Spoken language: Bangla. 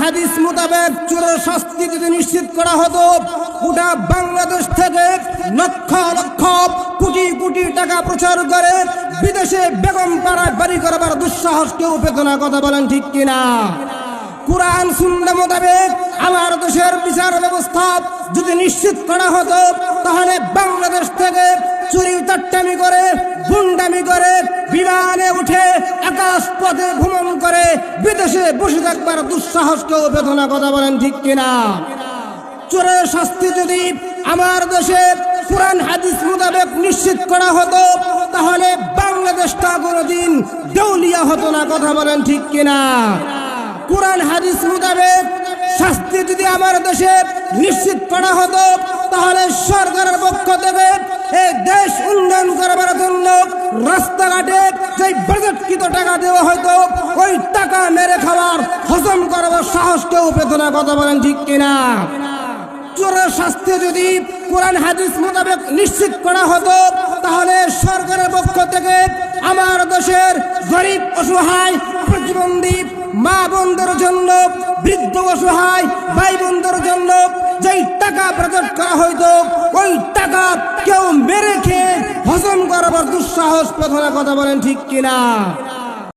হাদিস মোতাবেক চোরের শাস্তি যদি নিশ্চিত করা হতো, গোটা বাংলাদেশ থেকে লক্ষ লক্ষ কোটি কোটি টাকা প্রচার করে বিদেশে বেগম পাড়ায় বাড়ি করবার দুঃসাহস কেউ পেত না। কথা বলেন ঠিক কিনা? কুরআন সুন্নাহ মোতাবেক আমার দেশের বিচার ব্যবস্থা যদি নিশ্চিত করা হতো, তাহলে বাংলাদেশ থেকে চুরি চাট্টামি করে, গুন্ডামি করে, বিমানে উঠে আকাশ পথে ভ্রমণ করে বিদেশে বসে থাকবার দুঃসাহস কেউ পেত না। কথা বলেন ঠিক কিনা? চোরের শাস্তি যদি আমার দেশে কুরআন হাদিস মোতাবেক নিশ্চিত করা হতো, তাহলে বাংলাদেশটা কোনোদিন দেউলিয়া হতো না। কথা বলেন ঠিক কিনা? কুরআন হাদিস মোতাবেক শাস্তি যদি আমার দেশে নিশ্চিত করা হতো, তাহলে সরকারের পক্ষ থেকে এই দেশ উন্নয়ন করবার জন্য রাস্তাঘাটে যে বাজেটকৃত টাকা দেওয়া হয়তো, ওই টাকা মেরে খাওয়ার হজম করবার সাহস কেউ পেত না। কথা বলেন ঠিক কিনা? চোরের শাস্তি যদি কুরআন হাদিস মোতাবেক নিশ্চিত করা হতো, তাহলে সরকারের পক্ষ থেকে আমার দেশের গরিব অসহায় প্রতিবন্ধী মা বোনদের জন্য, বৃদ্ধ অসহায় ভাই বোনদের জন্য যেই টাকা বাজেট করা হইতো, ওই টাকা কেউ মেরে খেয়ে হজম করবার দুঃসাহস পেত না। কথা বলেন ঠিক কিনা?